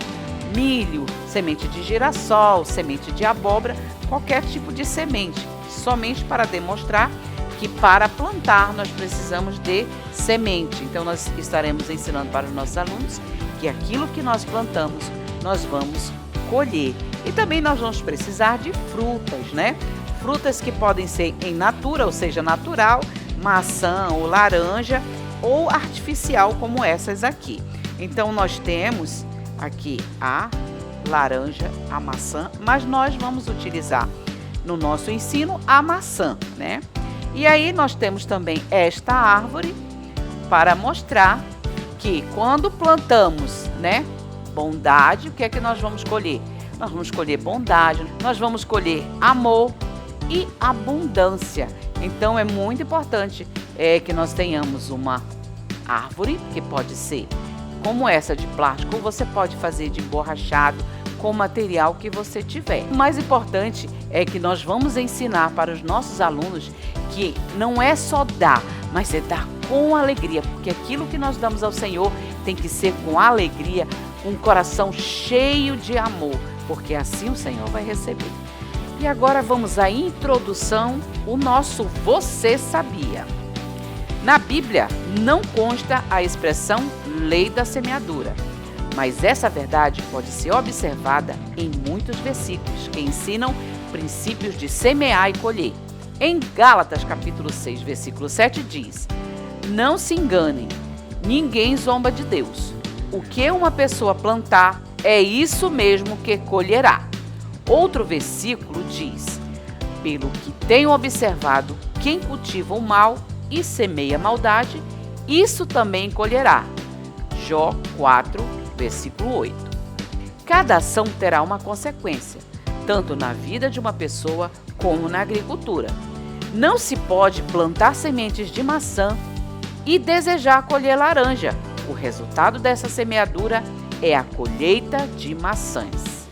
milho, semente de girassol, semente de abóbora, qualquer tipo de semente, somente para demonstrar que para plantar nós precisamos de semente. Então nós estaremos ensinando para os nossos alunos que aquilo que nós plantamos, nós vamos colher. E também nós vamos precisar de frutas, né? Frutas que podem ser em natura, ou seja, natural, maçã ou laranja, ou artificial, como essas aqui. Então nós temos aqui a laranja, a maçã, mas nós vamos utilizar no nosso ensino a maçã, né? E aí nós temos também esta árvore para mostrar que quando plantamos, né, bondade, o que é que nós vamos colher? Nós vamos colher bondade, nós vamos colher amor e abundância. Então é muito importante que nós tenhamos uma árvore, que pode ser como essa de plástico, ou você pode fazer de emborrachado, com o material que você tiver. O mais importante é que nós vamos ensinar para os nossos alunos que não é só dar, mas é dar com alegria, porque aquilo que nós damos ao Senhor tem que ser com alegria, com um coração cheio de amor, porque assim o Senhor vai receber. E agora vamos à introdução, o nosso Você Sabia? Na Bíblia não consta a expressão lei da semeadura, mas essa verdade pode ser observada em muitos versículos que ensinam princípios de semear e colher. Em Gálatas capítulo 6, versículo 7 diz: não se enganem, ninguém zomba de Deus. O que uma pessoa plantar, é isso mesmo que colherá. Outro versículo diz: pelo que tenho observado, quem cultiva o mal e semeia maldade, isso também colherá. Jó 4, versículo 8. Cada ação terá uma consequência, tanto na vida de uma pessoa como na agricultura. Não se pode plantar sementes de maçã e desejar colher laranja. O resultado dessa semeadura é a colheita de maçãs.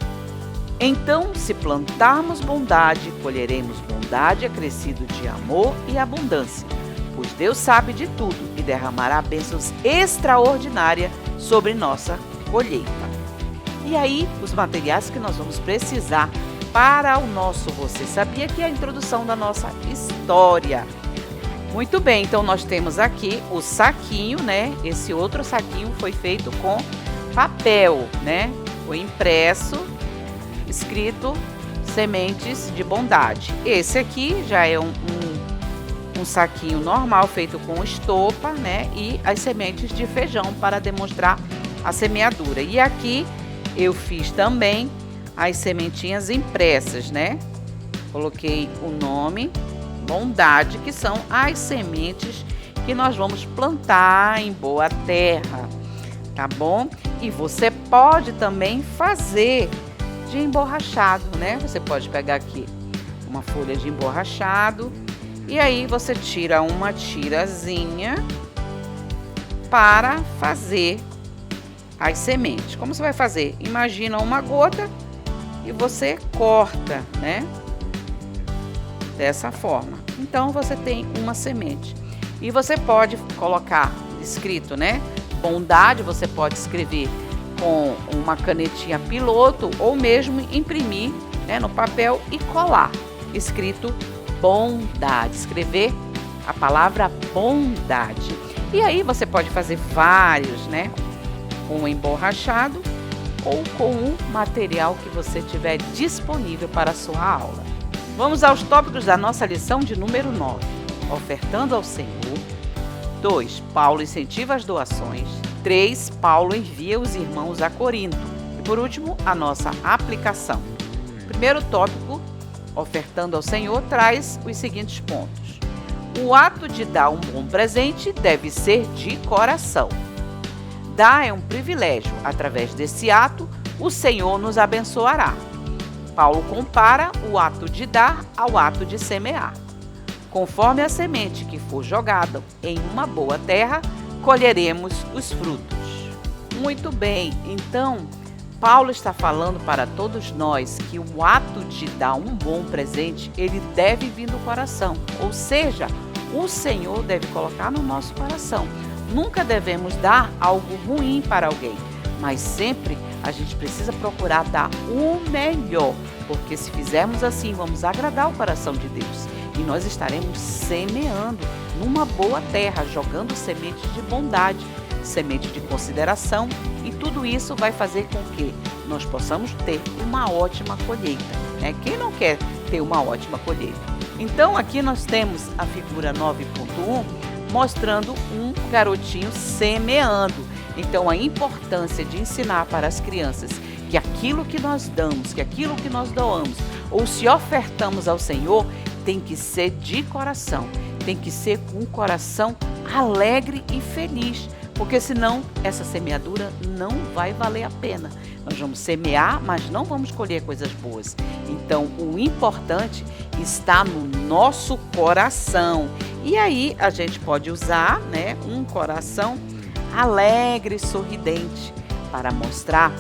Então, se plantarmos bondade, colheremos bondade acrescido de amor e abundância, pois Deus sabe de tudo e derramará bênçãos extraordinárias sobre nossa colheita. E aí, os materiais que nós vamos precisar para o nosso Você Sabia, que é a introdução da nossa história. Muito bem, então nós temos aqui o saquinho, né? Esse outro saquinho foi feito com papel, né? Foi impresso, escrito sementes de bondade. Esse aqui já é um saquinho normal feito com estopa, né? E as sementes de feijão para demonstrar a semeadura. E aqui eu fiz também as sementinhas impressas, né? Coloquei o nome bondade, que são as sementes que nós vamos plantar em boa terra, tá bom? E você pode também fazer de emborrachado, né? Você pode pegar aqui uma folha de emborrachado e aí você tira uma tirazinha para fazer as sementes. Como você vai fazer? Imagina uma gota e você corta, né? Dessa forma. Então você tem uma semente. E você pode colocar escrito, né? Bondade, você pode escrever com uma canetinha piloto ou mesmo imprimir, né, no papel e colar. Escrito bondade. Escrever a palavra bondade. E aí você pode fazer vários, né? Com emborrachado ou com o material que você tiver disponível para a sua aula. Vamos aos tópicos da nossa lição de número 9. Ofertando ao Senhor. 2. Paulo incentiva as doações. 3. Paulo envia os irmãos a Corinto. E por último, a nossa aplicação. Primeiro tópico, ofertando ao Senhor, traz os seguintes pontos. O ato de dar um bom presente deve ser de coração. Dar é um privilégio. Através desse ato, o Senhor nos abençoará. Paulo compara o ato de dar ao ato de semear. Conforme a semente que for jogada em uma boa terra, colheremos os frutos. Muito bem, então, Paulo está falando para todos nós que o ato de dar um bom presente, ele deve vir do coração. Ou seja, o Senhor deve colocar no nosso coração. Nunca devemos dar algo ruim para alguém, mas sempre a gente precisa procurar dar o melhor, porque se fizermos assim, vamos agradar o coração de Deus e nós estaremos semeando numa boa terra, jogando sementes de bondade, sementes de consideração, e tudo isso vai fazer com que nós possamos ter uma ótima colheita, né? Quem não quer ter uma ótima colheita? Então aqui nós temos a figura 9.1 mostrando um garotinho semeando. Então, a importância de ensinar para as crianças que aquilo que nós damos, que aquilo que nós doamos, ou se ofertamos ao Senhor, tem que ser de coração, tem que ser com um coração alegre e feliz, porque senão essa semeadura não vai valer a pena. Nós vamos semear, mas não vamos colher coisas boas. Então, o importante está no nosso coração. E aí, a gente pode usar, né, um coração alegre e sorridente para mostrar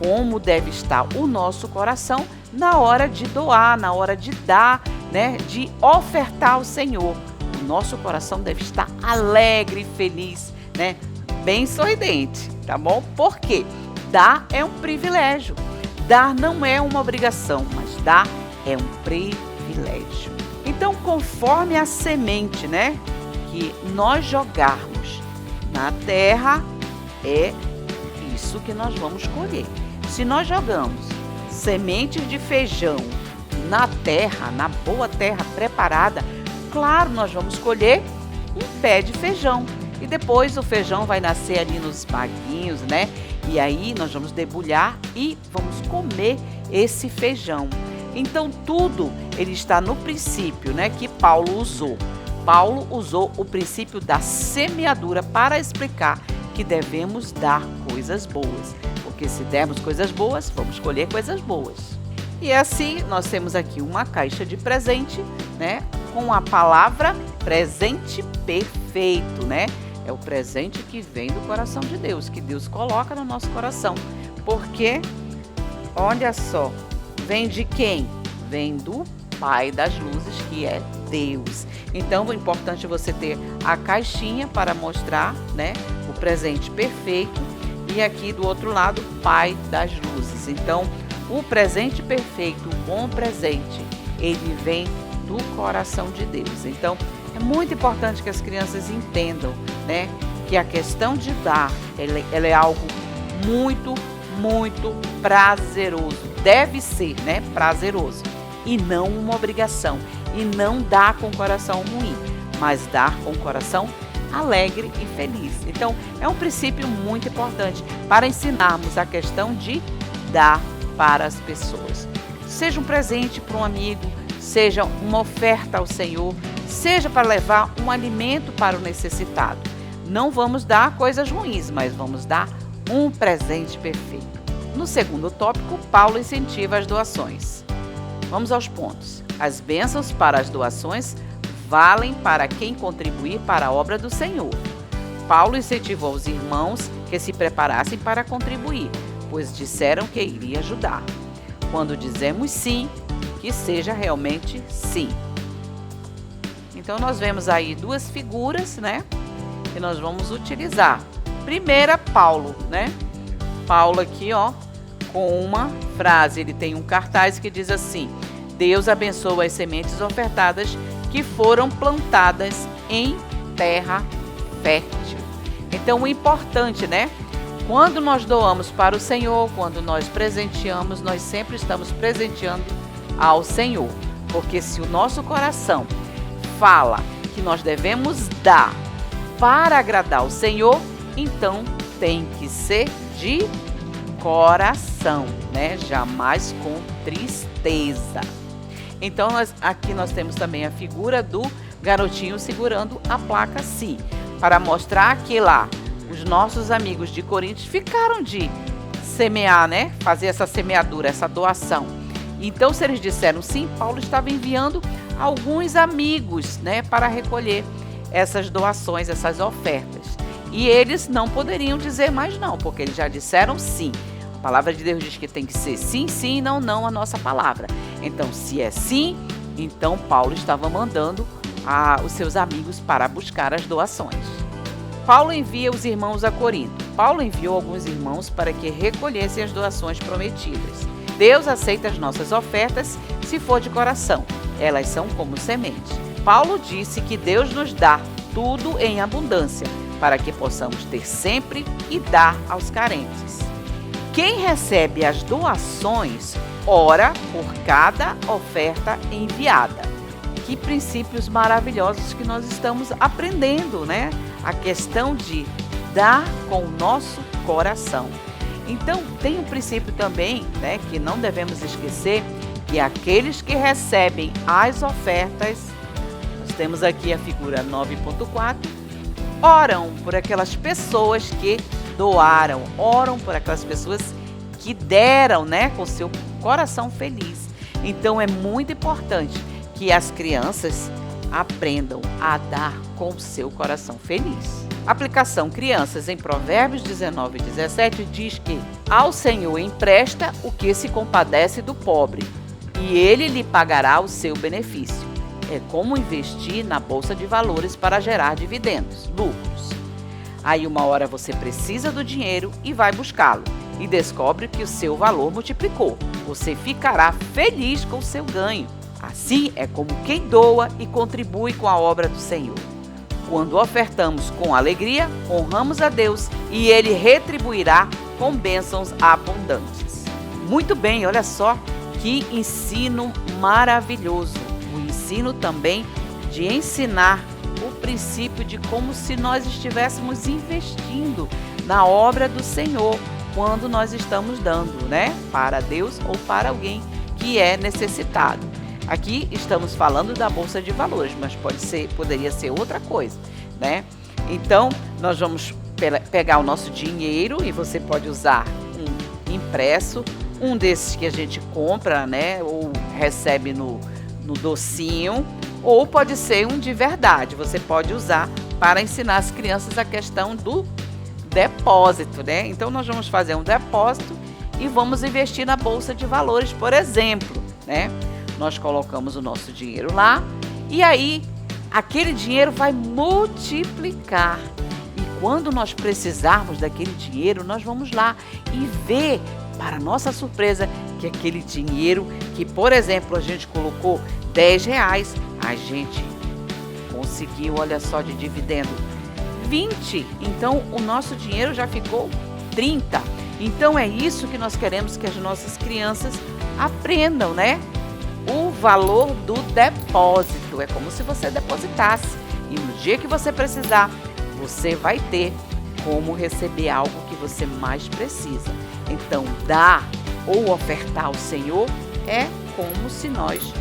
como deve estar o nosso coração na hora de doar, na hora de dar, né, de ofertar ao Senhor. O nosso coração deve estar alegre, feliz, né, bem sorridente, tá bom? Por quê? Dar é um privilégio. Dar não é uma obrigação, mas dar é um privilégio. Então, conforme a semente, né, que nós jogarmos na terra, é isso que nós vamos colher. Se nós jogamos sementes de feijão na terra, na boa terra preparada, claro, nós vamos colher um pé de feijão. E depois o feijão vai nascer ali nos baguinhos, né? E aí nós vamos debulhar e vamos comer esse feijão. Então tudo ele está no princípio, né, que Paulo usou. Paulo usou o princípio da semeadura para explicar que devemos dar coisas boas. Porque se dermos coisas boas, vamos colher coisas boas. E assim nós temos aqui uma caixa de presente, né, com a palavra presente perfeito, né? É o presente que vem do coração de Deus, que Deus coloca no nosso coração. Porque, olha só, vem de quem? Vem do Pai das luzes, que é Deus. Então, é importante você ter a caixinha para mostrar, né, o presente perfeito. E aqui do outro lado, Pai das luzes. Então, o presente perfeito, o bom presente, ele vem do coração de Deus. Então, é muito importante que as crianças entendam, né, que a questão de dar, ela é algo muito, muito prazeroso. Deve ser, né, prazeroso. E não uma obrigação. E não dar com o coração ruim, mas dar com o coração alegre e feliz. Então, é um princípio muito importante para ensinarmos a questão de dar para as pessoas. Seja um presente para um amigo, seja uma oferta ao Senhor, seja para levar um alimento para o necessitado. Não vamos dar coisas ruins, mas vamos dar um presente perfeito. No segundo tópico, Paulo incentiva as doações. Vamos aos pontos. As bênçãos para as doações valem para quem contribuir para a obra do Senhor. Paulo incentivou os irmãos que se preparassem para contribuir, pois disseram que iria ajudar. Quando dizemos sim, que seja realmente sim. Então nós vemos aí duas figuras, né, que nós vamos utilizar. Primeira, Paulo, né? Paulo aqui, ó, com uma frase, ele tem um cartaz que diz assim: Deus abençoa as sementes ofertadas que foram plantadas em terra fértil. Então o importante, né? Quando nós doamos para o Senhor, quando nós presenteamos, nós sempre estamos presenteando ao Senhor. Porque se o nosso coração fala que nós devemos dar para agradar o Senhor, então tem que ser de coração, né? Jamais com tristeza. Então aqui nós temos também a figura do garotinho segurando a placa sim, para mostrar que lá os nossos amigos de Coríntios ficaram de semear, né? Fazer essa semeadura, essa doação. Então, se eles disseram sim, Paulo estava enviando alguns amigos, né, para recolher essas doações, essas ofertas. E eles não poderiam dizer mais não, porque eles já disseram sim. A palavra de Deus diz que tem que ser sim, sim, não, não, a nossa palavra. Então, se é sim, então Paulo estava mandando os seus amigos para buscar as doações. Paulo envia os irmãos a Corinto. Paulo enviou alguns irmãos para que recolhessem as doações prometidas. Deus aceita as nossas ofertas se for de coração. Elas são como semente. Paulo disse que Deus nos dá tudo em abundância, para que possamos ter sempre e dar aos carentes. Quem recebe as doações, ora por cada oferta enviada. Que princípios maravilhosos que nós estamos aprendendo, né? A questão de dar com o nosso coração. Então, tem um princípio também, né, que não devemos esquecer, que aqueles que recebem as ofertas, nós temos aqui a figura 9.4, oram por aquelas pessoas que doaram, oram por aquelas pessoas que deram, né, com seu coração feliz. Então, é muito importante que as crianças aprendam a dar com o seu coração feliz. Aplicação crianças, em Provérbios 19:17 diz que ao Senhor empresta o que se compadece do pobre, e ele lhe pagará o seu benefício. É como investir na bolsa de valores para gerar dividendos, lucros. Aí uma hora você precisa do dinheiro e vai buscá-lo, e descobre que o seu valor multiplicou. Você ficará feliz com o seu ganho. Assim é como quem doa e contribui com a obra do Senhor. Quando ofertamos com alegria, honramos a Deus e Ele retribuirá com bênçãos abundantes. Muito bem, olha só que ensino maravilhoso. O ensino também de ensinar o princípio de como se nós estivéssemos investindo na obra do Senhor quando nós estamos dando, né? Para Deus ou para alguém que é necessitado. Aqui estamos falando da bolsa de valores, mas poderia ser outra coisa, né? Então, nós vamos pegar o nosso dinheiro e você pode usar um impresso, um desses que a gente compra, né? Ou recebe no docinho, ou pode ser um de verdade. Você pode usar para ensinar as crianças a questão do depósito, né? Então, nós vamos fazer um depósito e vamos investir na bolsa de valores, por exemplo, né? Nós colocamos o nosso dinheiro lá e aí aquele dinheiro vai multiplicar. E quando nós precisarmos daquele dinheiro, nós vamos lá e ver, para nossa surpresa, que aquele dinheiro que, por exemplo, a gente colocou R$10, a gente conseguiu, olha só, de dividendo 20. Então, o nosso dinheiro já ficou 30. Então, é isso que nós queremos que as nossas crianças aprendam, né? O valor do depósito. É como se você depositasse. E no dia que você precisar, você vai ter como receber algo que você mais precisa. Então, dar ou ofertar ao Senhor é como se nós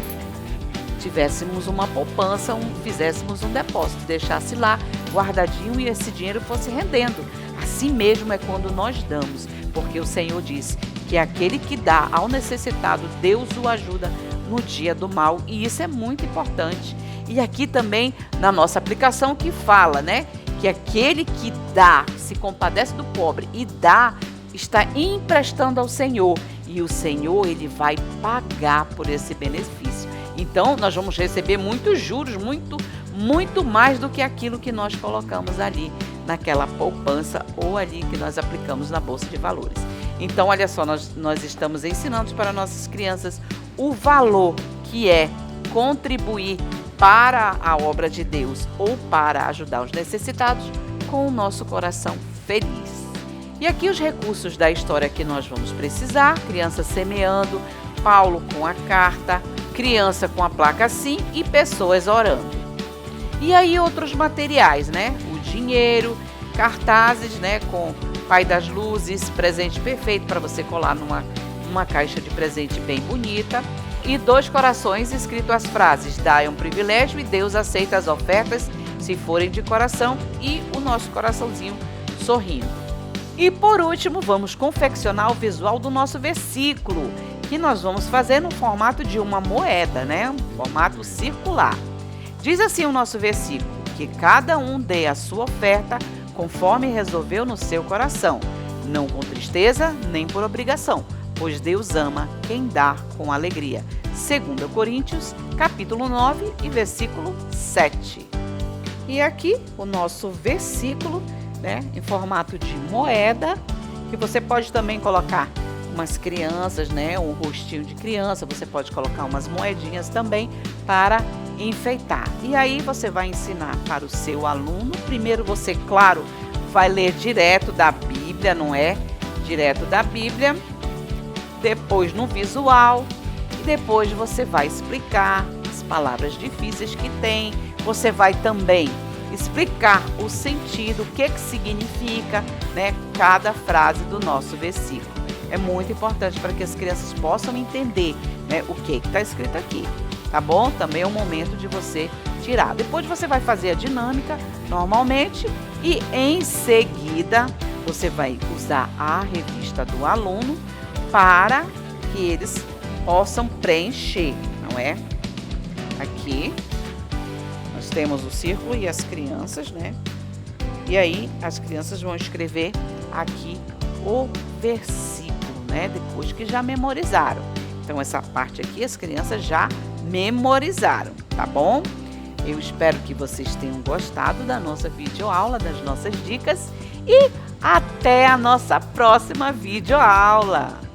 tivéssemos uma poupança, fizéssemos um depósito, deixasse lá guardadinho e esse dinheiro fosse rendendo. Assim mesmo é quando nós damos, porque o Senhor disse que aquele que dá ao necessitado, Deus o ajuda no dia do mal, e isso é muito importante. E aqui também na nossa aplicação que fala, né, que aquele que dá, se compadece do pobre e dá, está emprestando ao Senhor, e o Senhor ele vai pagar por esse benefício. Então nós vamos receber muitos juros, muito mais do que aquilo que nós colocamos ali naquela poupança ou ali que nós aplicamos na bolsa de valores. Então olha só, nós estamos ensinando para nossas crianças o valor que é contribuir para a obra de Deus ou para ajudar os necessitados com o nosso coração feliz. E aqui os recursos da história que nós vamos precisar: criança semeando, Paulo com a carta, criança com a placa sim e pessoas orando. E aí outros materiais, né? O dinheiro, cartazes, né? Com Pai das Luzes, presente perfeito para você colar numa caixa de presente bem bonita. E 2 corações escrito as frases: dai é um privilégio e Deus aceita as ofertas se forem de coração, e o nosso coraçãozinho sorrindo. E por último, vamos confeccionar o visual do nosso versículo, que nós vamos fazer no formato de uma moeda, né? Um formato circular. Diz assim o nosso versículo: que cada um dê a sua oferta conforme resolveu no seu coração, não com tristeza nem por obrigação, pois Deus ama quem dá com alegria. 2 Coríntios, capítulo 9 e versículo 7. E aqui o nosso versículo, né, em formato de moeda, que você pode também colocar umas crianças, né, um rostinho de criança, você pode colocar umas moedinhas também para enfeitar. E aí você vai ensinar para o seu aluno. Primeiro você, claro, vai ler direto da Bíblia, não é? Direto da Bíblia. Depois no visual. E depois você vai explicar as palavras difíceis que tem. Você vai também explicar o sentido, o que significa, né, cada frase do nosso versículo. É muito importante para que as crianças possam entender, né, o que está escrito aqui. Tá bom? Também é o momento de você tirar. Depois você vai fazer a dinâmica normalmente e em seguida você vai usar a revista do aluno para que eles possam preencher, não é? Aqui nós temos o círculo e as crianças, né? E aí as crianças vão escrever aqui o versículo, né? Depois que já memorizaram. Então essa parte aqui as crianças já memorizaram, tá bom? Eu espero que vocês tenham gostado da nossa videoaula, das nossas dicas e até a nossa próxima videoaula!